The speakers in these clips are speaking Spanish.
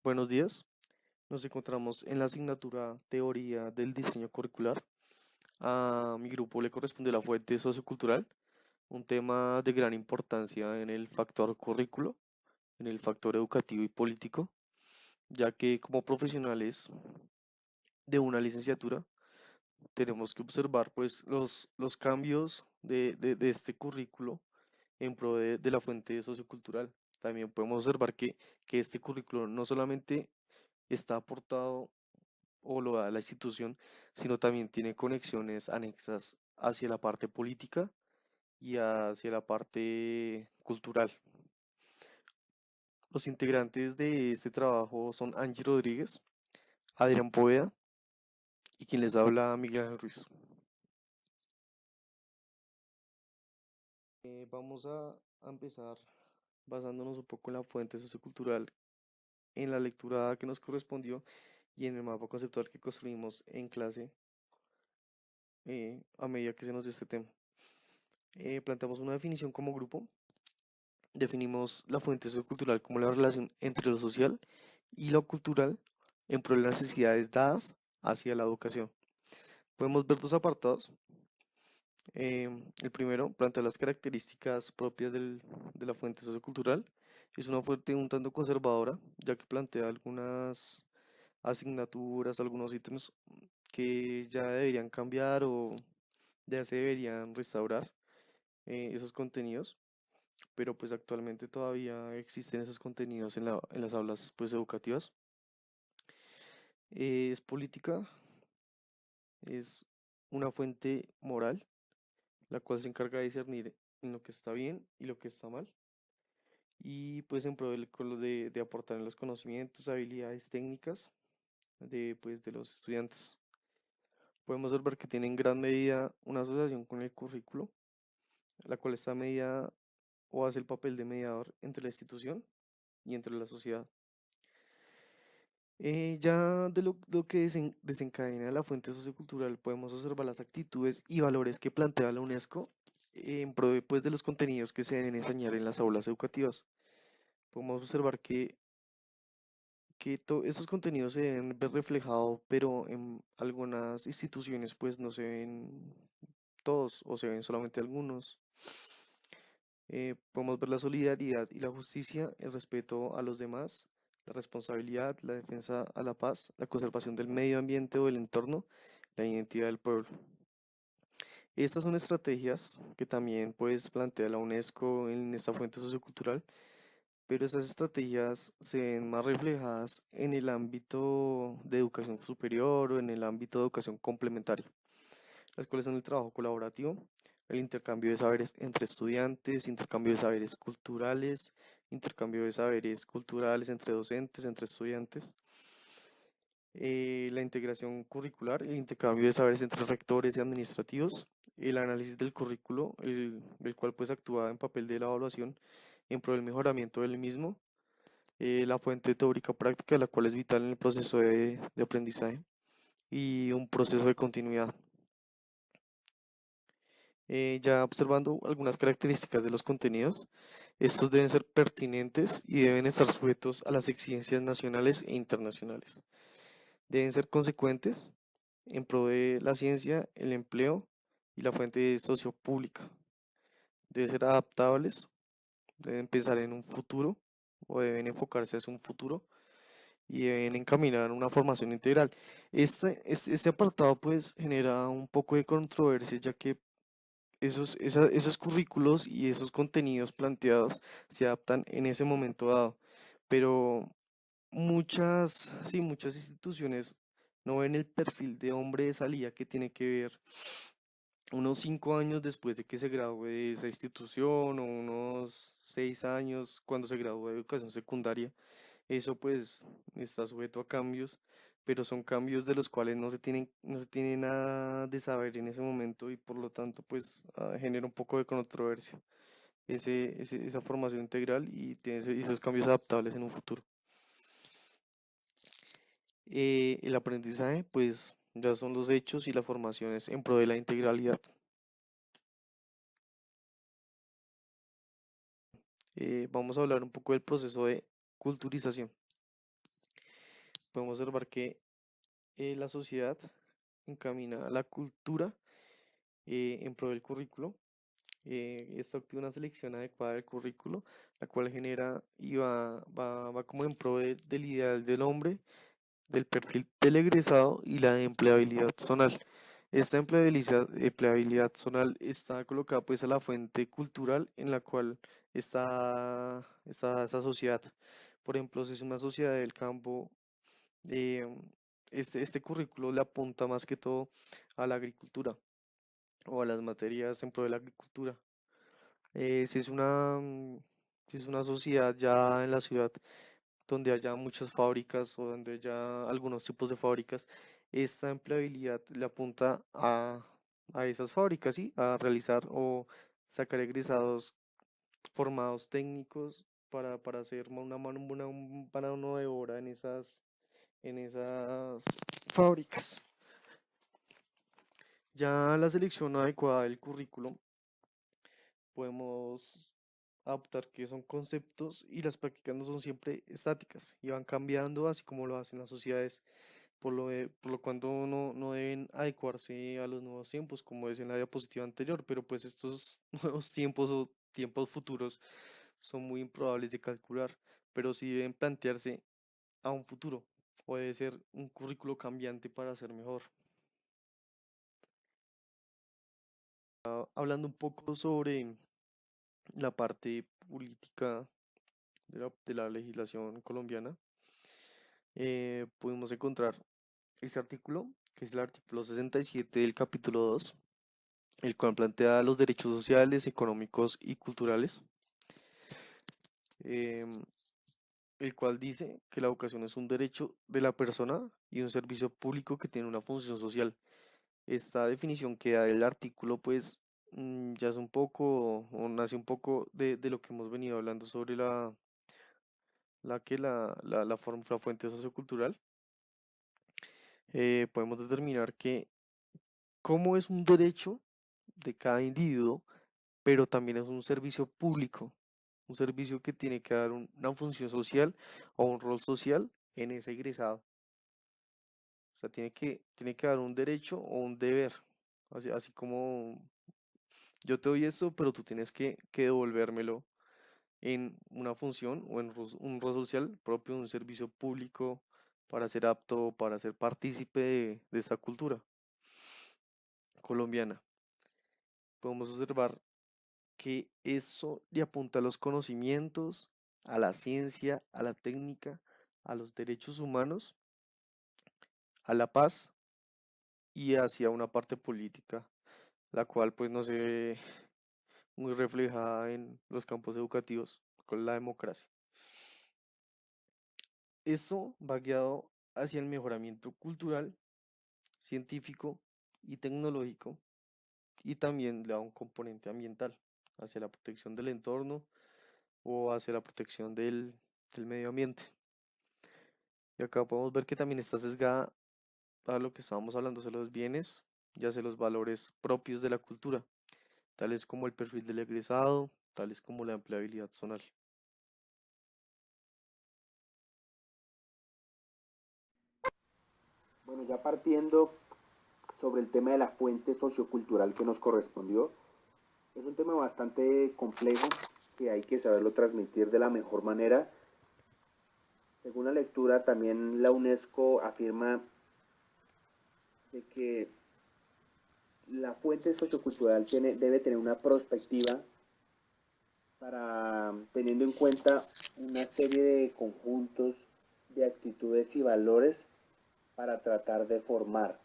Buenos días, nos encontramos en la asignatura Teoría del Diseño Curricular. A mi grupo le corresponde la fuente sociocultural, un tema de gran importancia en el factor currículo, en el factor educativo y político, ya que como profesionales de una licenciatura tenemos que observar pues los cambios de este currículo en pro de la fuente sociocultural. También podemos observar que este currículo no solamente está aportado o lo da la institución, sino también tiene conexiones anexas hacia la parte política y hacia la parte cultural. Los integrantes de este trabajo son Angie Rodríguez, Adrián Poveda y quien les habla Miguel Ángel Ruiz. Vamos a empezar basándonos un poco en la fuente sociocultural, en la lectura que nos correspondió y en el mapa conceptual que construimos en clase a medida que se nos dio este tema. Planteamos una definición como grupo. Definimos la fuente sociocultural como la relación entre lo social y lo cultural en pro de las necesidades dadas hacia la educación. Podemos ver dos apartados. El primero plantea las características propias de la fuente sociocultural. Es una fuente un tanto conservadora, ya que plantea algunas asignaturas, algunos ítems que ya deberían cambiar o ya se deberían restaurar esos contenidos, pero pues actualmente todavía existen esos contenidos en las aulas pues educativas. Es política, es una fuente moral, la cual se encarga de discernir en lo que está bien y lo que está mal, y pues en pro de aportar en los conocimientos, habilidades técnicas de los estudiantes. Podemos observar que tiene en gran medida una asociación con el currículo, la cual está medida o hace el papel de mediador entre la institución y entre la sociedad. Ya de lo que desencadena la fuente sociocultural podemos observar las actitudes y valores que plantea la UNESCO en pro pues, de los contenidos que se deben enseñar en las aulas educativas. Podemos observar que esos contenidos se deben ver reflejados, pero en algunas instituciones pues no se ven todos o se ven solamente algunos. Podemos ver la solidaridad y la justicia, el respeto a los demás, la responsabilidad, la defensa a la paz, la conservación del medio ambiente o del entorno, la identidad del pueblo. Estas son estrategias que también pues plantea la UNESCO en esta fuente sociocultural, pero estas estrategias se ven más reflejadas en el ámbito de educación superior o en el ámbito de educación complementaria, las cuales son el trabajo colaborativo, el intercambio de saberes entre estudiantes, intercambio de saberes culturales, intercambio de saberes culturales entre docentes, entre estudiantes, la integración curricular, el intercambio de saberes entre rectores y administrativos, el análisis del currículo, el cual pues actúa en papel de la evaluación en pro del mejoramiento del mismo, la fuente teórica práctica, la cual es vital en el proceso de aprendizaje y un proceso de continuidad. Ya observando algunas características de los contenidos, estos deben ser pertinentes y deben estar sujetos a las exigencias nacionales e internacionales. Deben ser consecuentes en pro de la ciencia, el empleo y la fuente sociopública. Deben ser adaptables, deben pensar en un futuro o deben enfocarse hacia un futuro y deben encaminar una formación integral. Este apartado pues genera un poco de controversia, ya que esos currículos y esos contenidos planteados se adaptan en ese momento dado, pero muchas instituciones no ven el perfil de hombre de salida que tiene que ver unos 5 años después de que se gradúe de esa institución o unos 6 años cuando se gradúe de educación secundaria. Eso pues está sujeto a cambios, pero son cambios de los cuales no se tiene nada de saber en ese momento y por lo tanto pues genera un poco de controversia esa formación integral y tiene esos cambios adaptables en un futuro. El aprendizaje pues ya son los hechos y las formaciones en pro de la integralidad. Vamos a hablar un poco del proceso de culturización. podemos observar que la sociedad encamina la cultura en pro del currículo. Esto activa una selección adecuada del currículo, la cual genera y va como en pro del ideal del hombre, del perfil del egresado y la empleabilidad zonal. Esta empleabilidad zonal está colocada pues a la fuente cultural en la cual está esa sociedad. Por ejemplo, si es una sociedad del campo, eh, este currículo le apunta más que todo a la agricultura o a las materias en pro de la agricultura. Si es si es una sociedad ya en la ciudad donde haya muchas fábricas o donde haya algunos tipos de fábricas, esta empleabilidad le apunta a esas fábricas, ¿sí? A realizar o sacar egresados formados técnicos para hacer una mano de obra en esas fábricas. Ya la selección adecuada del currículo podemos adoptar que son conceptos y las prácticas no son siempre estáticas y van cambiando así como lo hacen las sociedades, por lo cual no deben adecuarse a los nuevos tiempos, como es en la diapositiva anterior, pero pues estos nuevos tiempos o tiempos futuros son muy improbables de calcular, pero sí deben plantearse a un futuro, o debe ser un currículo cambiante para ser mejor. Hablando un poco sobre la parte política de la legislación colombiana, pudimos encontrar este artículo, que es el artículo 67 del capítulo 2, el cual plantea los derechos sociales, económicos y culturales, em, el cual dice que la educación es un derecho de la persona y un servicio público que tiene una función social. Esta definición que da el artículo, pues ya es un poco, o nace un poco de lo que hemos venido hablando sobre la fuente sociocultural. Podemos determinar que como es un derecho de cada individuo, pero también es un servicio público, un servicio que tiene que dar una función social o un rol social en ese egresado. O sea, tiene que dar un derecho o un deber. Así como yo te doy esto, pero tú tienes que devolvérmelo en una función o en un rol social propio de un servicio público para ser apto, para ser partícipe de esta cultura colombiana. Podemos observar que eso le apunta a los conocimientos, a la ciencia, a la técnica, a los derechos humanos, a la paz y hacia una parte política, la cual pues no se ve muy reflejada en los campos educativos con la democracia. Eso va guiado hacia el mejoramiento cultural, científico y tecnológico, y también le da un componente ambiental hacia la protección del entorno o hacia la protección del medio ambiente. Y acá podemos ver que también está sesgada a lo que estábamos hablando de los bienes y hacia los valores propios de la cultura, tales como el perfil del egresado, tales como la empleabilidad zonal. Bueno, ya partiendo sobre el tema de la fuente sociocultural que nos correspondió, es un tema bastante complejo que hay que saberlo transmitir de la mejor manera. Según la lectura, también la UNESCO afirma de que la fuente sociocultural debe tener una perspectiva para teniendo en cuenta una serie de conjuntos de actitudes y valores para tratar de formar.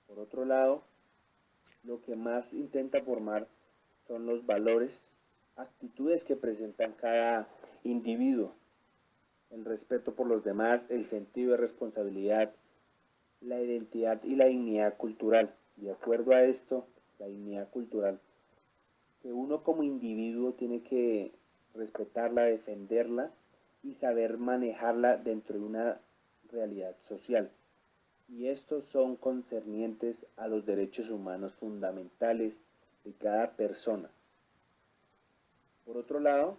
Por otro lado, lo que más intenta formar son los valores, actitudes que presentan cada individuo, el respeto por los demás, el sentido de responsabilidad, la identidad y la dignidad cultural. De acuerdo a esto, la dignidad cultural, que uno como individuo tiene que respetarla, defenderla y saber manejarla dentro de una realidad social. Y estos son concernientes a los derechos humanos fundamentales de cada persona. Por otro lado,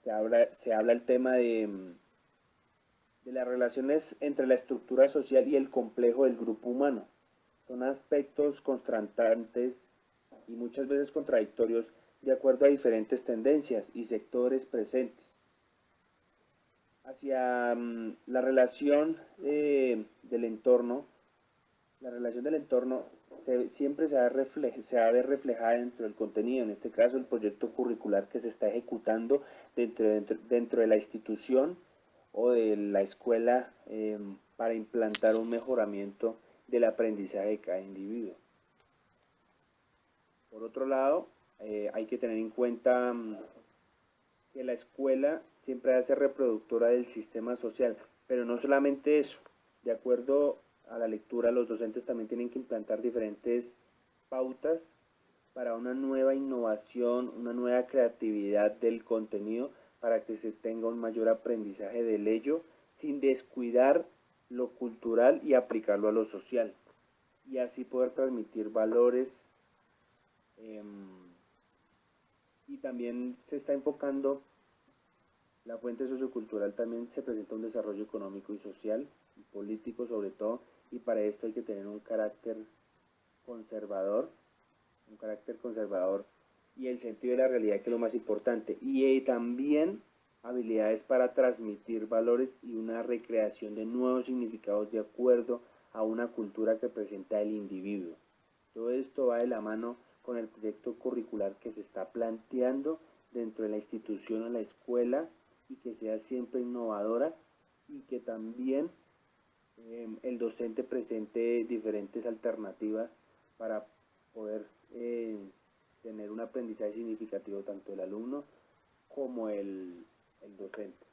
se habla el tema de las relaciones entre la estructura social y el complejo del grupo humano. Son aspectos contrastantes y muchas veces contradictorios de acuerdo a diferentes tendencias y sectores presentes. Hacia la relación del entorno, la relación del entorno siempre se ha de reflejar dentro del contenido, en este caso el proyecto curricular que se está ejecutando dentro de la institución o de la escuela para implantar un mejoramiento del aprendizaje de cada individuo. Por otro lado, hay que tener en cuenta que la escuela siempre va a ser reproductora del sistema social, pero no solamente eso. De acuerdo a la lectura, los docentes también tienen que implantar diferentes pautas para una nueva innovación, una nueva creatividad del contenido para que se tenga un mayor aprendizaje del ello sin descuidar lo cultural y aplicarlo a lo social, y así poder transmitir valores. Y también se está enfocando la fuente sociocultural, también se presenta un desarrollo económico y social y político sobre todo, y para esto hay que tener un carácter conservador y el sentido de la realidad, que es lo más importante, y también habilidades para transmitir valores y una recreación de nuevos significados de acuerdo a una cultura que presenta el individuo. Todo esto va de la mano con el proyecto curricular que se está planteando dentro de la institución o la escuela, y que sea siempre innovadora, y que también el docente presente diferentes alternativas para poder tener un aprendizaje significativo tanto el alumno como el docente,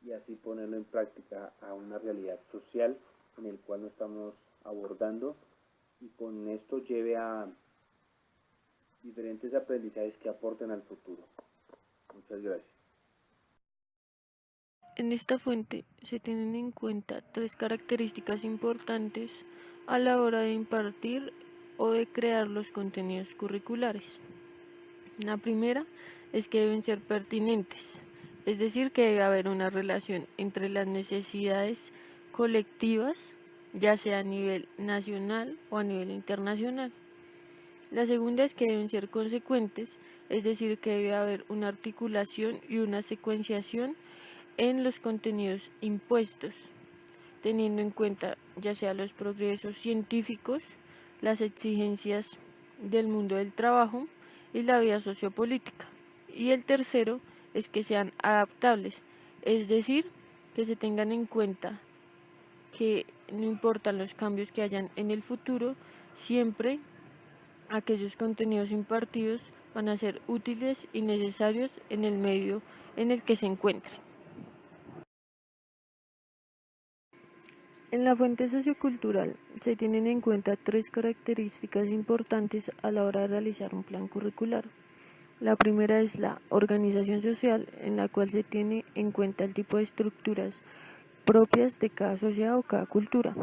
y así ponerlo en práctica a una realidad social en el cual nos estamos abordando, y con esto lleve a diferentes aprendizajes que aporten al futuro. Muchas gracias. En esta fuente se tienen en cuenta tres características importantes a la hora de impartir o de crear los contenidos curriculares. La primera es que deben ser pertinentes, es decir, que debe haber una relación entre las necesidades colectivas, ya sea a nivel nacional o a nivel internacional. La segunda es que deben ser consecuentes, es decir, que debe haber una articulación y una secuenciación en los contenidos impuestos, teniendo en cuenta ya sea los progresos científicos, las exigencias del mundo del trabajo y la vida sociopolítica. Y el tercero es que sean adaptables, es decir, que se tengan en cuenta que no importan los cambios que hayan en el futuro, siempre aquellos contenidos impartidos van a ser útiles y necesarios en el medio en el que se encuentren. En la fuente sociocultural se tienen en cuenta tres características importantes a la hora de realizar un plan curricular. La primera es la organización social, en la cual se tiene en cuenta el tipo de estructuras propias de cada sociedad o cada cultura.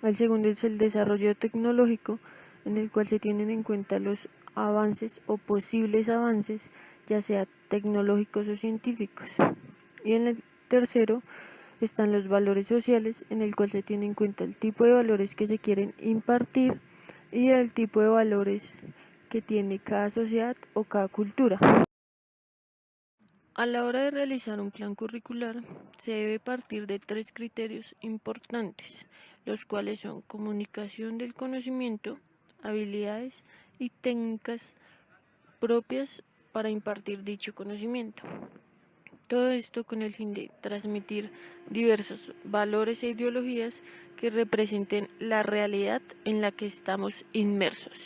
El segundo es el desarrollo tecnológico, en el cual se tienen en cuenta los avances o posibles avances, ya sea tecnológicos o científicos. Y en el tercero están los valores sociales, en el cual se tiene en cuenta el tipo de valores que se quieren impartir y el tipo de valores que tiene cada sociedad o cada cultura. A la hora de realizar un plan curricular, se debe partir de tres criterios importantes, los cuales son comunicación del conocimiento, habilidades y técnicas propias para impartir dicho conocimiento. Todo esto con el fin de transmitir diversos valores e ideologías que representen la realidad en la que estamos inmersos.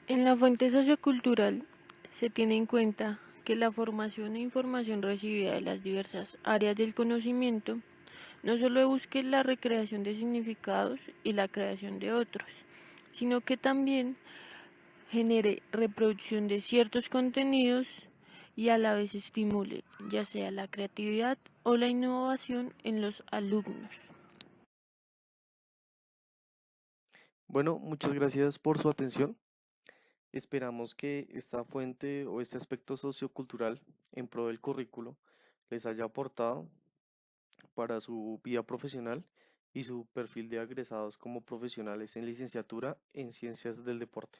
En la fuente sociocultural se tiene en cuenta que la formación e información recibida de las diversas áreas del conocimiento no solo busque la recreación de significados y la creación de otros, sino que también genere reproducción de ciertos contenidos y a la vez estimule ya sea la creatividad o la innovación en los alumnos. Bueno, muchas gracias por su atención. Esperamos que esta fuente o este aspecto sociocultural en pro del currículo les haya aportado para su vida profesional y su perfil de egresados como profesionales en licenciatura en ciencias del deporte.